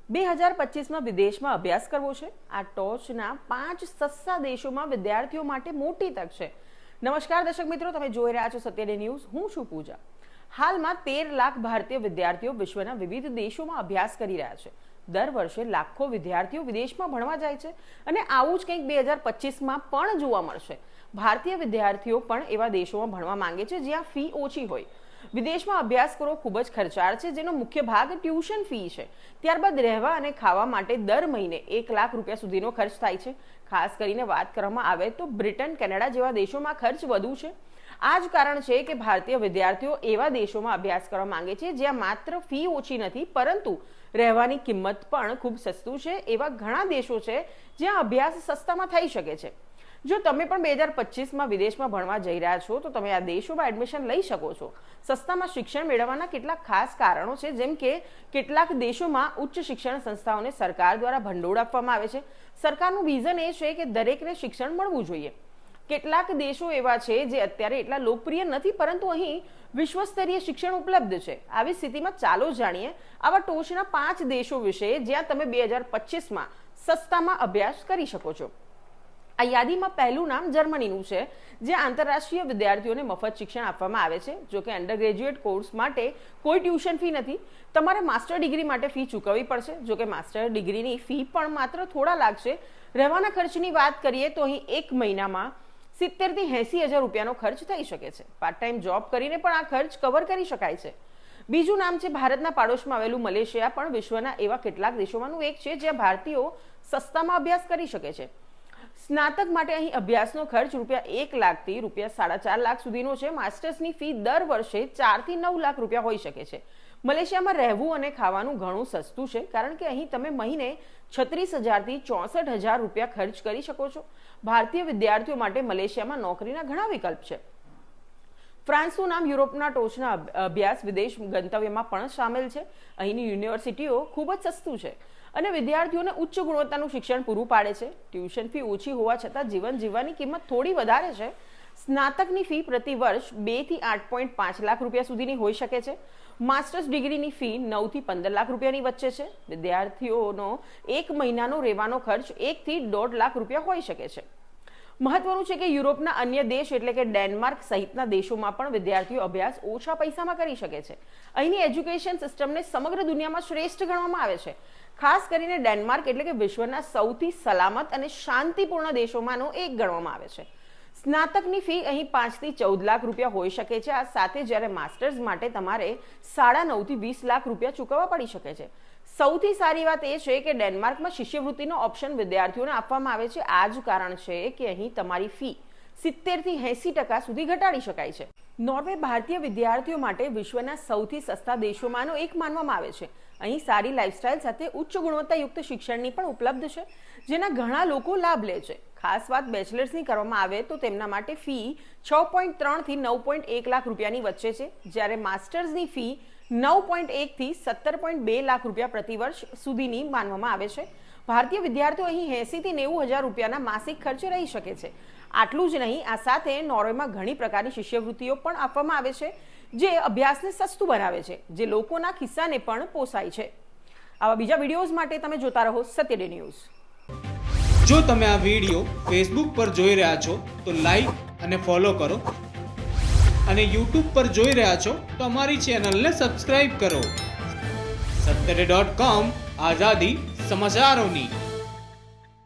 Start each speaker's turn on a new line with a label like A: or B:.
A: 2025માં વિદેશમાં અભ્યાસ કરવો છે? આ ટોચના 5 સસ્તા દેશોમાં વિદ્યાર્થીઓ માટે મોટી તક છે. નમસ્કાર દર્શક મિત્રો, તમે જોઈ રહ્યા છો સત્ય ડે ન્યૂઝ. હું છું પૂજા. હાલમાં 13 લાખ ભારતીય વિદ્યાર્થીઓ વિશ્વના વિવિધ દેશોમાં અભ્યાસ કરી રહ્યા છે. દર વર્ષે લાખો વિદ્યાર્થીઓ વિદેશમાં ભણવા જાય છે અને આવું જ કંઈક 2025માં પણ જોવા મળશે. ભારતીય વિદ્યાર્થીઓ પણ એવા દેશોમાં ભણવા માંગે છે જ્યાં ફી ઓછી હોય. વિદેશમાં અભ્યાસ કરવો ખૂબ જ ખર્ચાળ છે, જેનો મુખ્ય ભાગ ટ્યુશન ફી છે. ત્યારબાદ રહેવા અને ખાવા માટે દર મહિને 1 લાખ રૂપિયા સુધીનો ખર્ચ થાય છે. ખાસ કરીને વાત કરવામાં આવે તો બ્રિટન, કેનેડા જેવા દેશોમાં ખર્ચ વધુ છે. આ જ કારણ છે કે ભારતીય વિદ્યાર્થીઓ એવા દેશોમાં અભ્યાસ કરવા માંગે છે જ્યાં માત્ર ફી ઓછી નથી, પરંતુ રહેવાની કિંમત પણ ખૂબ સસ્તું છે. એવા ઘણા દેશો છે જ્યાં અભ્યાસ સસ્તામાં થઈ શકે છે. જો તમે પણ 2025માં વિદેશમાં ભણવા જઈ રહ્યા છો તો તમે આ દેશોમાં એડમિશન લઈ શકો છો. સસ્તામાં શિક્ષણ મેળવવાના કેટલાક ખાસ કારણો છે, જેમ કે કેટલાક દેશોમાં ઉચ્ચ શિક્ષણ સંસ્થાઓને સરકાર દ્વારા ભંડોળ આપવામાં આવે છે. સરકારનું વિઝન એ છે કે દરેકને શિક્ષણ મળવું જોઈએ. કેટલાક દેશો એવા છે જે અત્યારે એટલા લોકપ્રિય નથી, પરંતુ અહીં વિશ્વસ્તરીય શિક્ષણ ઉપલબ્ધ છે. આવી સ્થિતિમાં ચાલો જાણીએ આવા ટોચના 5 દેશો વિશે જ્યાં તમે 2025માં સસ્તામાં અભ્યાસ કરી શકો છો. આ યાદીમાં પહેલું નામ જર્મનીનું છે, જ્યાં આંતરરાષ્ટ્રીય વિદ્યાર્થીઓને મફત શિક્ષણ આપવામાં આવે છે. જો કે અંડર ગ્રેજ્યુએટ કોર્સ માટે કોઈ ટ્યુશન ફી નથી. તમારે માસ્ટર ડિગ્રી માટે ફી ચૂકવવી પડશે. જો કે માસ્ટર ડિગ્રીની ફી પણ માત્ર થોડા લાગશે. રહેવાના ખર્ચની વાત કરીએ તો અહીં એક મહિનામાં 70,000 થી 80,000 રૂપિયાનો ખર્ચ થઈ શકે છે. પાર્ટ ટાઈમ જોબ કરીને પણ આ ખર્ચ કવર કરી શકાય છે. બીજું નામ છે ભારતના પાડોશમાં આવેલું મલેશિયા. પણ વિશ્વના એવા કેટલાક દેશોમાંનું એક છે જ્યાં ભારતીયો સસ્તામાં અભ્યાસ કરી શકે છે. સ્નાતક માટે અહીં અભ્યાસનો ખર્ચ ₹1 લાખથી ₹4.5 લાખ સુધીનો છે. માસ્ટર્સની ફી દર વર્ષે 4 થી 9 લાખ રૂપિયા હોઈ શકે છે. મલેશિયામાં રહેવું અને ખાવાનું ઘણું સસ્તું છે, કારણ કે અહીં તમે મહિને 36,000 થી 64,000 રૂપિયા ખર્ચ કરી શકો છો. ભારતીય વિદ્યાર્થીઓ માટે મલેશિયામાં નોકરીના ઘણા વિકલ્પ છે. ફ્રાન્સનું નામ યુરોપના ટોચના અભ્યાસ વિદેશ ગંતવ્યમાં પણ સામેલ છે. અહીંની યુનિવર્સિટીઓ ખૂબ જ સસ્તું છે અને વિદ્યાર્થીઓને ઉચ્ચ ગુણવત્તાનું શિક્ષણ પૂરું પાડે છે. ટ્યુશન ફી ઓછી હોવા છતાં જીવન જીવવાની કિંમત થોડી વધારે છે. સ્નાતકની ફી પ્રતિ વર્ષ 2 થી 8.5 લાખ રૂપિયા સુધીની હોઈ શકે છે. માસ્ટર્સ ડિગ્રીની ફી 9 થી 15 લાખ રૂપિયાની વચ્ચે છે. વિદ્યાર્થીઓનો એક મહિનાનો રહેવાનો ખર્ચ 1 થી 1.5 લાખ રૂપિયા હોઈ શકે છે. મહત્વનું છે કે યુરોપના અન્ય દેશ એટલે કે ડેનમાર્ક સહિતના દેશોમાં પણ વિદ્યાર્થીઓ અભ્યાસ ઓછા પૈસામાં કરી શકે છે. અહીંની એજ્યુકેશન સિસ્ટમને સમગ્ર દુનિયામાં શ્રેષ્ઠ ગણવામાં આવે છે. ખાસ કરીને ડેનમાર્ક એટલે કે વિશ્વના સૌથી સલામત અને શાંતિપૂર્ણ દેશોમાંનો એક ગણવામાં આવે છે. સ્નાતકની ફી અહીં 5 થી 14 લાખ રૂપિયા હોઈ શકે છે. આ સાથે જ્યારે માસ્ટર્સ માટે તમારે 9.5 થી 20 લાખ રૂપિયા ચૂકવવા પડી શકે છે. સૌથી સારી વાત એ છે કે ડેનમાર્કમાં શિષ્યવૃત્તિનો ઓપ્શન વિદ્યાર્થીઓને આપવામાં આવે છે. આ જ કારણ છે કે અહીં તમારી ફી 70 થી 80% સુધી ઘટાડી શકાય છે. નોર્વે ભારતીય વિદ્યાર્થીઓ માટે વિશ્વના સૌથી સસ્તા દેશોમાંનો એક માનવામાં આવે છે. અહીં સારી લાઇફસ્ટાઇલ સાથે ઉચ્ચ ગુણવત્તાયુક્ત શિક્ષણની પણ ઉપલબ્ધ છે, જેના ઘણા લોકો લાભ લે છે. ખાસ વાત બેચલર્સની કરવામાં આવે તો તેમના માટે ફી 6.3 થી 9.1 લાખ રૂપિયાની વચ્ચે છે, જ્યારે માસ્ટર્સની ફી 9.1 થી 17.2 લાખ રૂપિયા પ્રતિ વર્ષ સુધીની માનવામાં આવે છે. ભારતીય વિદ્યાર્થીઓ અહીં 80 થી 90,000 રૂપિયાના માસિક ખર્ચે રહી શકે છે. આટલું જ નહીં, આ સાથે નોર્વેમાં ઘણી પ્રકારની શિષ્યવૃત્તિઓ પણ આપવામાં આવે છે, જે અભ્યાસને સસ્તું બનાવે છે, જે લોકોના ખિસ્સાને પણ પોસાય છે. આવા બીજા વિડીયોઝ માટે તમે જોતા રહો સત્ય ડે ન્યૂઝ.
B: જો તમે આ વિડીયો ફેસબુક પર જોઈ રહ્યા છો તો લાઈક અને ફોલો કરો, અને યુટ્યુબ પર જોઈ રહ્યા છો તો અમારી ચેનલને સબસ્ક્રાઇબ કરો. satyday.com આઝાદી સમાચારોની.